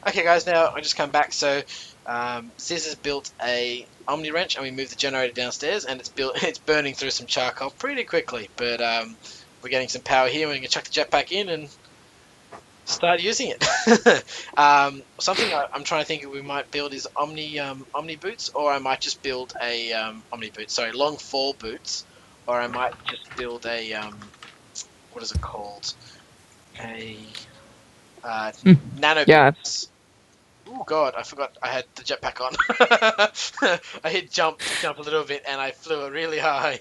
Okay, guys. Now I just come back. So, Scissors built a Omni wrench, and we moved the generator downstairs, and it's built. It's burning through some charcoal pretty quickly, but we're getting some power here. We're gonna chuck the jetpack in and start using it. Something I'm trying to think of we might build is Omni boots, or I might just build a Omni boots. Sorry, long fall boots, or I might just build a what is it called? A Hmm. nano Yeah. boots. Oh God, I forgot I had the jetpack on. I hit jump a little bit, and I flew it really high.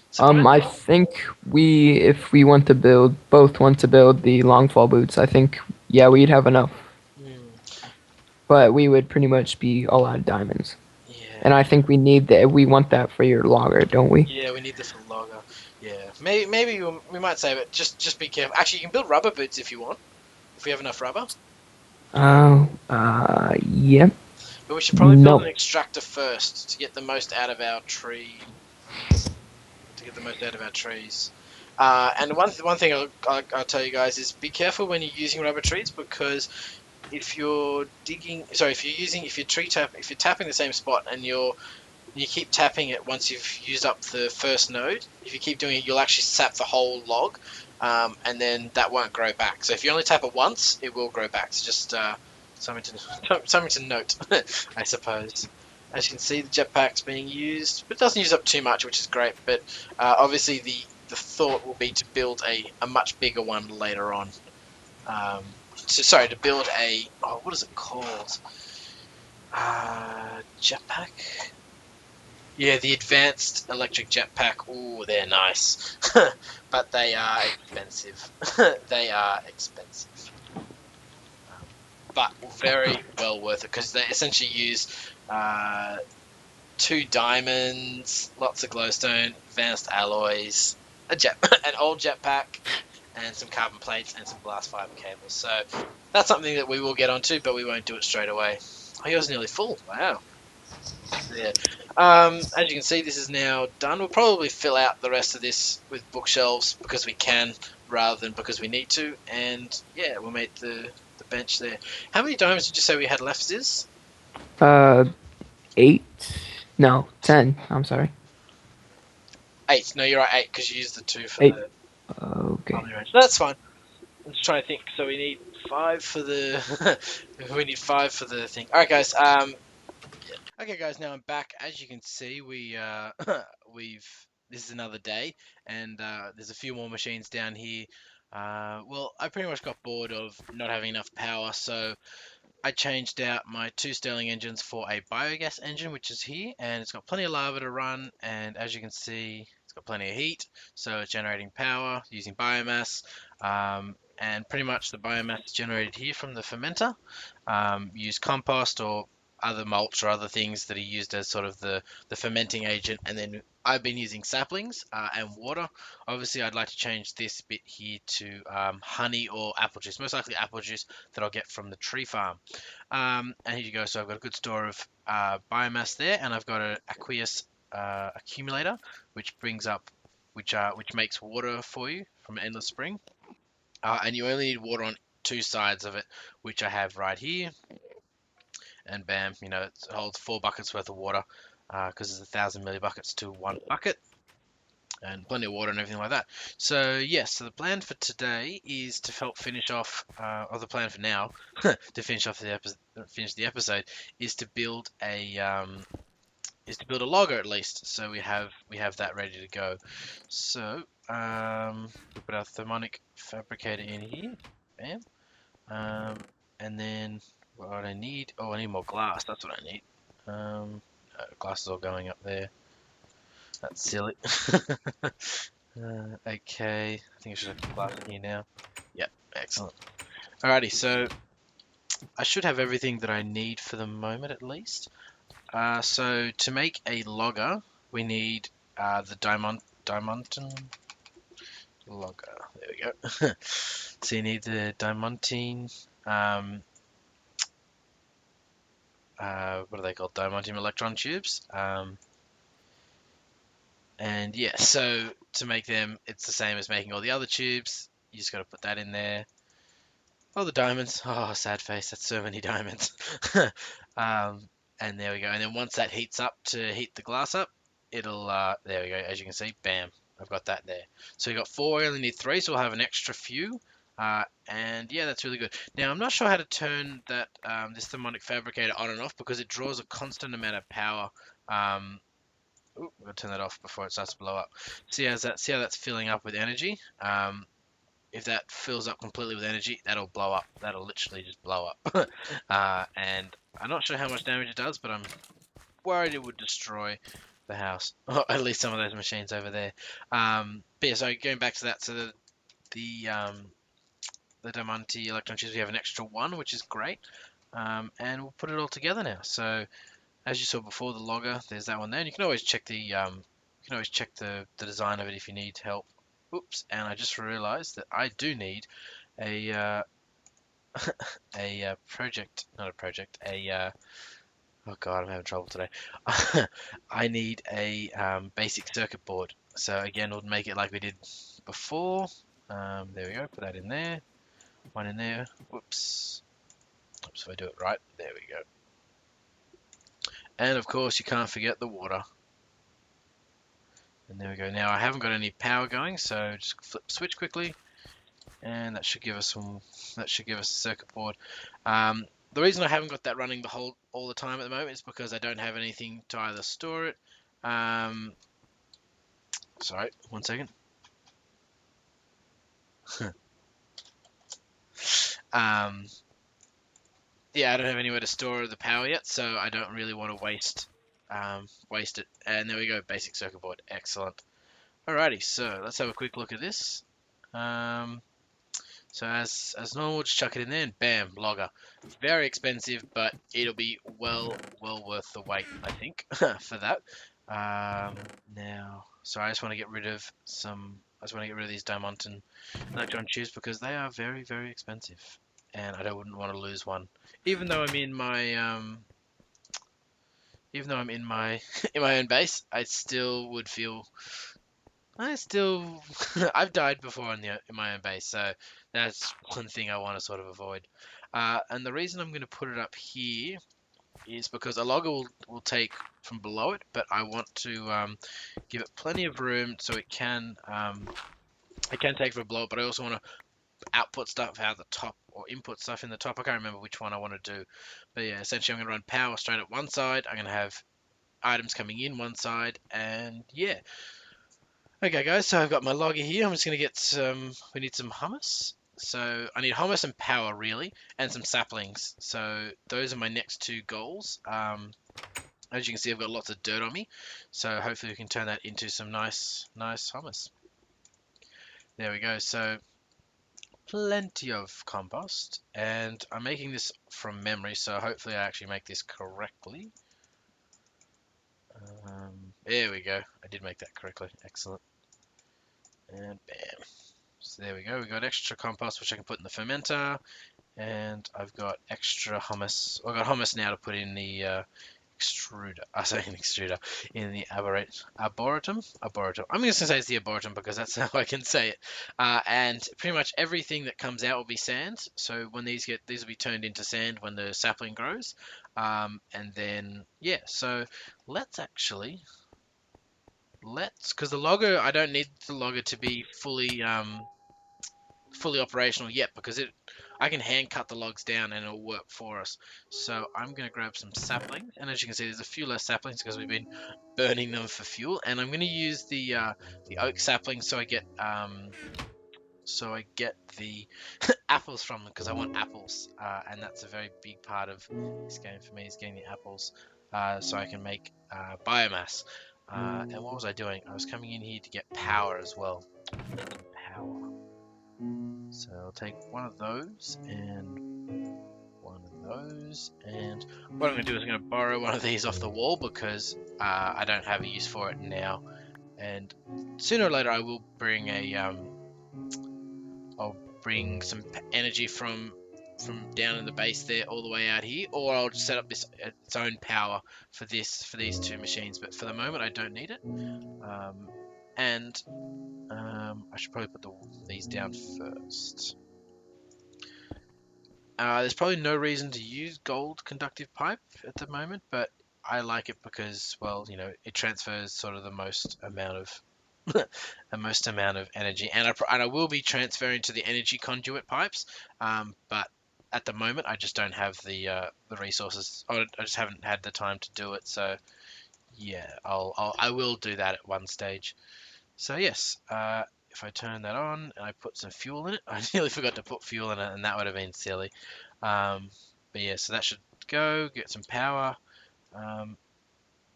Surprise! I think if we want to both want to build the long fall boots, I think, yeah, we'd have enough. Hmm, But we would pretty much be all out of diamonds. yeah. And I think we want that for your logger, don't we? Yeah, we need this for logger. Yeah, maybe we might save it. Just be careful. Actually, you can build rubber boots if you want. If we have enough rubber, Oh, yeah. but we should probably build No. an extractor first to get the most out of our trees. And one thing I'll tell you guys is be careful when you're using rubber trees, because if you're if you're tapping the same spot and you keep tapping it once you've used up the first node. If you keep doing it, you'll actually sap the whole log, and then that won't grow back. So if you only tap it once, it will grow back. So just something to note, I suppose. As you can see, the jetpack's being used, but it doesn't use up too much, which is great. But obviously, the thought will be to build a much bigger one later on. To build what is it called? Jetpack. Yeah, the advanced electric jetpack. Ooh, they're nice, but they are expensive. They are expensive, but very well worth it because they essentially use uh, 2 diamonds, lots of glowstone, advanced alloys, an old jetpack, and some carbon plates and some glass fiber cables. So that's something that we will get onto, but we won't do it straight away. Oh, yours nearly full. Wow. Yeah. As you can see, this is now done. We'll probably fill out the rest of this with bookshelves because we can, rather than because we need to. And yeah, we'll make the bench there. How many diamonds did you say we had left, Ziz? Uh, 8? No, 10. I'm sorry. 8. No, you're right, 8, because you used the 2 for 8. the Okay. army range. That's fine. I'm just trying to think. So we need 5 for the we need 5 for the thing. All right, guys. Okay, guys, now I'm back. As you can see, we've this is another day, and there's a few more machines down here. Well, I pretty much got bored of not having enough power, so I changed out my 2 Stirling engines for a biogas engine, which is here, and it's got plenty of lava to run, and as you can see, it's got plenty of heat, so it's generating power using biomass. And pretty much the biomass is generated here from the fermenter. Use compost or other mulch or other things that are used as sort of the fermenting agent, and then I've been using saplings and water. Obviously, I'd like to change this bit here to honey or apple juice, most likely apple juice that I'll get from the tree farm. And here you go. So I've got a good store of biomass there, and I've got an aqueous accumulator, which brings up, which makes water for you from an endless spring. And you only need water on 2 sides of it, which I have right here. And bam, it holds 4 buckets worth of water, because there's 1,000 millibuckets to 1 bucket, and plenty of water and everything like that. So yes, so the plan for today is to help finish off, or the plan for now, to finish the episode, is to build a logger at least. So we have that ready to go. So we put our thermonic fabricator in here, bam, and then what I need, I need more glass. That's what I need. Glass is all going up there. That's silly. Okay, I think I should have glass in here now. Yep, excellent. Alrighty, so I should have everything that I need for the moment at least. So to make a logger, we need the diamantin logger. There we go. So you need the diamantine. What are they called? Diamantium electron tubes. And yeah, so to make them, it's the same as making all the other tubes. You just got to put that in there. Oh, the diamonds. Oh, sad face. That's so many diamonds. um, and there we go. And then once that heats up to heat the glass up, it'll, there we go. As you can see, bam, I've got that there. So we got four, we only need three, so we'll have an extra few. And yeah, that's really good. Now, I'm not sure how to turn that, this thermonic fabricator on and off because it draws a constant amount of power. Ooh, I'm gonna turn that off before it starts to blow up. See how that's filling up with energy. If that fills up completely with energy, that'll blow up. That'll literally just blow up. And I'm not sure how much damage it does, but I'm worried it would destroy the house, or at least some of those machines over there. But yeah, so going back to that, so the Diamante electron chips, we have an extra one, which is great. And we'll put it all together now. So as you saw before, the logger, there's that one there. And you can always check the design of it if you need help. Oops, and I just realized that I do need a project, not a project, oh god, I'm having trouble today. I need a basic circuit board. So again, we'll make it like we did before. There we go, put that in there, one in there. Whoops. Oops, if I do it right, there we go. And of course, you can't forget the water. And there we go. Now I haven't got any power going, so just flip switch quickly, and that should give us some. That should give us a circuit board. The reason I haven't got that running all the time at the moment is because I don't have anything to either store it. Sorry, 1 second. um, yeah, I don't have anywhere to store the power yet, so I don't really want to waste it. And there we go, basic circuit board, excellent. Alrighty, so let's have a quick look at this. So as normal, just chuck it in there and bam, logger. Very expensive, but it'll be well worth the wait, I think, for that. Now, so I just want to get rid of these Diamantin electron tubes because they are very expensive, and I wouldn't want to lose one. Even though I'm in my in my own base, I still would feel I've died before in my own base, so that's one thing I want to sort of avoid. And the reason I'm going to put it up here is because a logger will take from below it, but I want to give it plenty of room so it can take from below it, but I also want to output stuff out the top or input stuff in the top. I can't remember which one I want to do, but yeah, essentially I'm going to run power straight at one side. I'm going to have items coming in one side, and yeah. Okay, guys, so I've got my logger here. I'm just going to get we need some hummus. So I need hummus and power, really, and some saplings. So those are my next two goals. As you can see, I've got lots of dirt on me. So hopefully we can turn that into some nice hummus. There we go. So plenty of compost. And I'm making this from memory, so hopefully I actually make this correctly. There we go. I did make that correctly. Excellent. And bam. So there we go. We got extra compost, which I can put in the fermenter, and I've got extra hummus. I've got hummus now to put in the extruder. I say an extruder in the arboretum. Arboretum. I'm just gonna say it's the arboretum because that's how I can say it. And pretty much everything that comes out will be sand. So when these will be turned into sand when the sapling grows. And then yeah. So let's actually. Because the logger, I don't need the logger to be fully operational yet because I can hand cut the logs down and it'll work for us. So I'm going to grab some saplings, and as you can see, there's a few less saplings because we've been burning them for fuel. And I'm going to use the oak saplings so I get the apples from them because I want apples, and that's a very big part of this game for me is getting the apples, so I can make biomass. And what was I doing? I was coming in here to get power as well. Power. So I'll take one of those and one of those, and what I'm going to do is I'm going to borrow one of these off the wall because I don't have a use for it now, and sooner or later I will bring I'll bring some energy from down in the base there all the way out here, or I'll just set up its own power for these two machines, but for the moment I don't need it. I should probably put these down first. There's probably no reason to use gold conductive pipe at the moment, but I like it because, well, it transfers sort of the most amount of the most amount of energy, and I will be transferring to the energy conduit pipes, but at the moment I just don't have the resources. I just haven't had the time to do it. So yeah, I will do that at one stage. So yes, if I turn that on and I put some fuel in it, I nearly forgot to put fuel in it, and that would have been silly. Um, but yeah, so that should get some power. Um,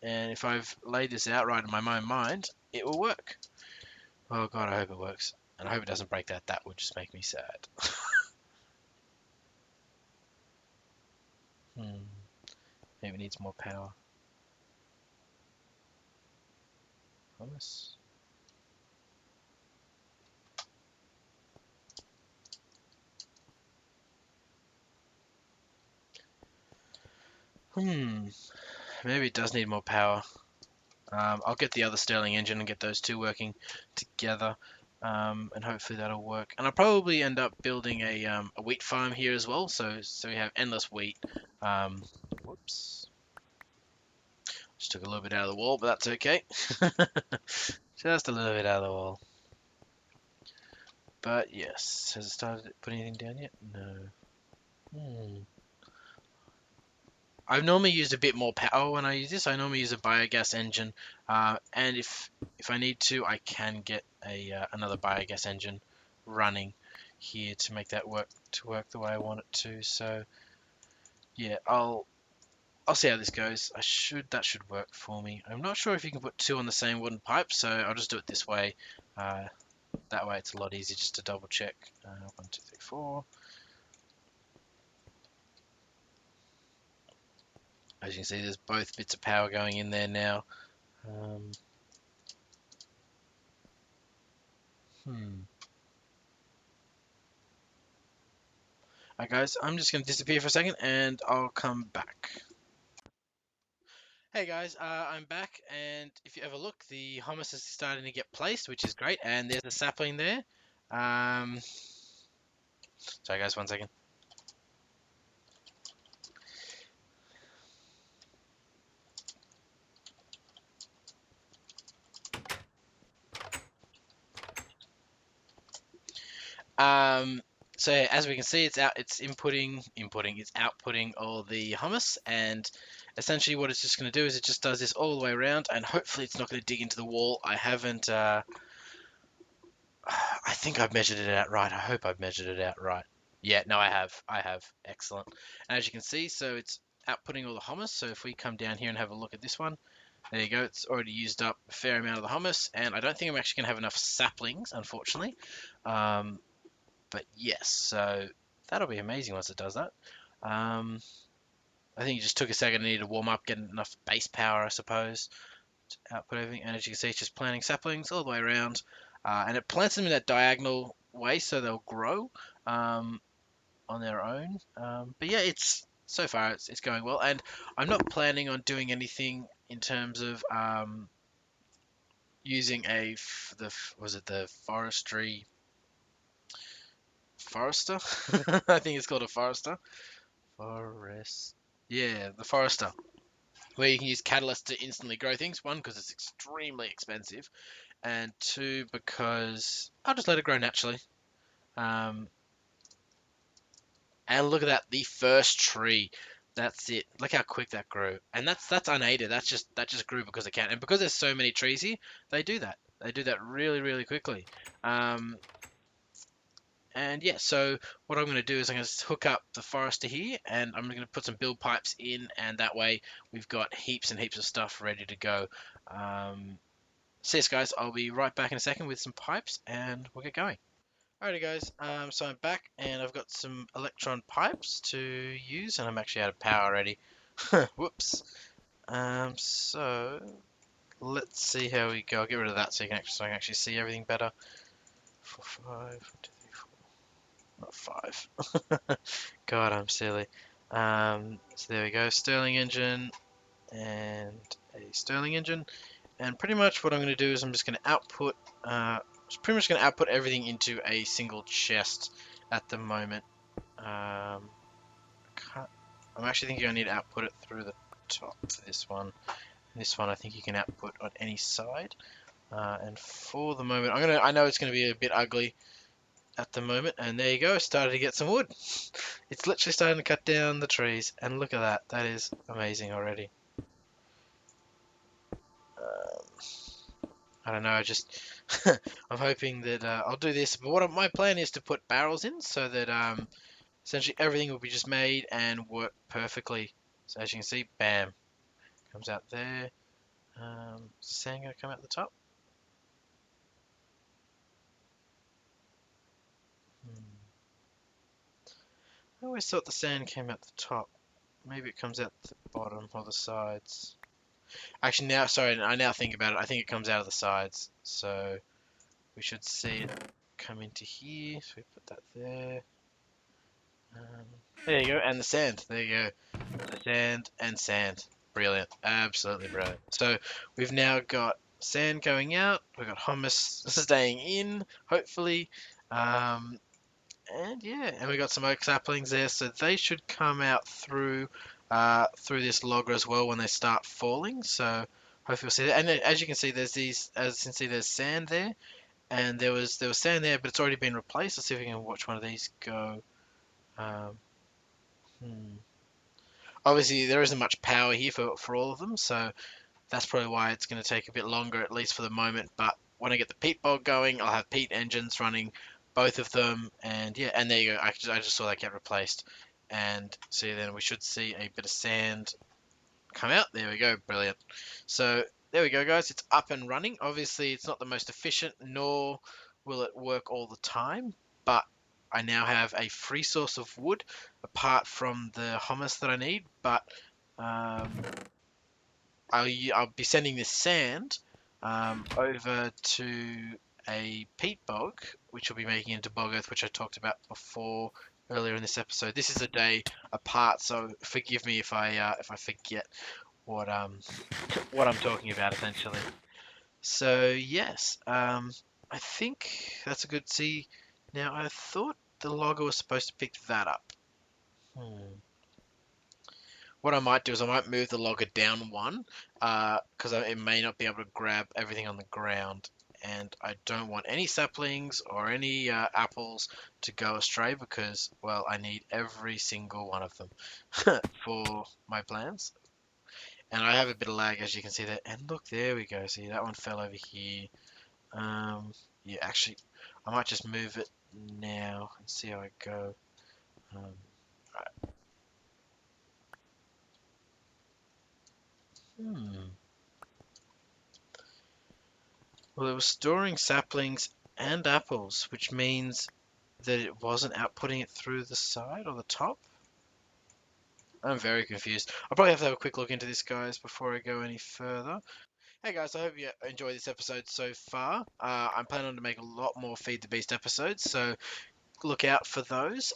and if I've laid this out right in my own mind, it will work. Oh god, I hope it works. And I hope it doesn't break that. That would just make me sad. Hmm. Maybe it needs more power. Promise. Hmm. Maybe it does need more power. I'll get the other Stirling engine and get those two working together, and hopefully that'll work. And I'll probably end up building a wheat farm here as well, so we have endless wheat. Whoops, just took a little bit out of the wall, but that's okay. Just a little bit out of the wall. But yes, has it started putting anything down yet? No. Hmm. I've normally used a bit more power when I use this. I normally use a biogas engine, and if I need to, I can get another biogas engine running here to make that work the way I want it to. So yeah, I'll see how this goes. That should work for me. I'm not sure if you can put two on the same wooden pipe, so I'll just do it this way. Uh, that way it's a lot easier just to double check. 1, 2, 3, 4. As you can see, there's both bits of power going in there now. Um, hmm. Alright guys, I'm just going to disappear for a second and I'll come back. Hey guys, I'm back, and if you ever look, the hummus is starting to get placed, which is great, and there's a sapling there. Um, sorry guys, 1 second. Um, so yeah, as we can see, it's it's outputting all the hummus, and essentially what it's just going to do is it just does this all the way around, and hopefully it's not going to dig into the wall. I haven't, I think I've measured it out right. I hope I've measured it out right. Yeah, no, I have. I have. Excellent. And as you can see, so it's outputting all the hummus. So if we come down here and have a look at this one, there you go. It's already used up a fair amount of the hummus, and I don't think I'm actually going to have enough saplings, unfortunately. Um, but yes, so that'll be amazing once it does that. Um, I think it just took a second. I needed to warm up, get enough base power, I suppose, output everything, and as you can see, it's just planting saplings all the way around, and it plants them in that diagonal way so they'll grow um, on their own. But yeah, it's so far it's going well, and I'm not planning on doing anything in terms of using was it the forester? I think it's called a forester. Forest. Yeah, the forester, where you can use catalyst to instantly grow things. One, because it's extremely expensive, and two, because I'll just let it grow naturally. Um, and look at that, the first tree. That's it. Look how quick that grew, and that's unaided. That just grew because it can, and because there's so many trees here, they do that. They do that really really quickly. Um, and yeah, so what I'm going to do is I'm going to hook up the forester here, and I'm going to put some build pipes in, and that way we've got heaps and heaps of stuff ready to go. So yes, guys, I'll be right back in a second with some pipes, and we'll get going. Alrighty guys, so I'm back and I've got some electron pipes to use, and I'm actually out of power already. Whoops. So let's see how we go. I'll get rid of that so I can actually see everything better. 4, 5, 2, 3, 4, not 5. God, I'm silly. So there we go, Stirling engine and a Stirling engine. And pretty much what I'm going to do is I'm just going to output, pretty much going to output everything into a single chest at the moment. I'm actually thinking I need to output it through the top for this one. This one I think you can output on any side. And for the moment, I know it's gonna be a bit ugly at the moment, and there you go, started to get some wood. It's literally starting to cut down the trees, and look at that. That is amazing already. Um, I don't know. I'm hoping that I'll do this. But my plan is to put barrels in so that essentially everything will be just made and work perfectly. So as you can see, bam, comes out there. Is the sand gonna come out the top? Hmm. I always thought the sand came out the top. Maybe it comes out the bottom or the sides. Actually, now, sorry, I now think about it. I think it comes out of the sides. So we should see it come into here. So we put that there. Um, there you go, and the sand. There you go. The sand and sand. Brilliant. Absolutely brilliant. So we've now got sand going out. We've got hummus staying in, hopefully. Um, and yeah, and we got some oak saplings there, so they should come out through this logger as well when they start falling. So hopefully we'll see that. And as you can see, as you can see, there's sand there, and there was sand there, but it's already been replaced. Let's see if we can watch one of these go. Um, hmm. Obviously, there isn't much power here for all of them, so that's probably why it's going to take a bit longer, at least for the moment. But when I get the peat bog going, I'll have peat engines running both of them, and yeah, and there you go. I just saw that get replaced, and see then we should see a bit of sand come out. There we go, brilliant. So there we go, guys. It's up and running. Obviously, it's not the most efficient, nor will it work all the time, but I now have a free source of wood apart from the hummus that I need. But um, I'll be sending this sand over to a peat bog, which will be making into bog earth, which I talked about before earlier in this episode. This is a day apart, so forgive me if I forget what what I'm talking about essentially. So yes, I think that's a good see. Now I thought the logger was supposed to pick that up. Hmm. What I might do is I might move the logger down one, because it may not be able to grab everything on the ground, and I don't want any saplings or any apples to go astray because, well, I need every single one of them for my plans. And I have a bit of lag, as you can see there. And look, there we go. See, that one fell over here. Um, yeah, actually, I might just move it now and see how I go. Um, hmm. Well, it was storing saplings and apples, which means that it wasn't outputting it through the side or the top. I'm very confused. I'll probably have to have a quick look into this, guys, before I go any further. Hey, guys, I hope you enjoyed this episode so far. I'm planning on to make a lot more Feed the Beast episodes, so look out for those.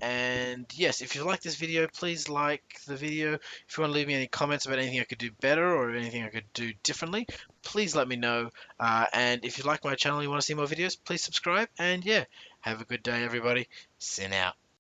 And yes, if you like this video, please like the video. If you want to leave me any comments about anything I could do better or anything I could do differently, please let me know. And if you like my channel and you want to see more videos, please subscribe. And yeah, have a good day, everybody. Sin out.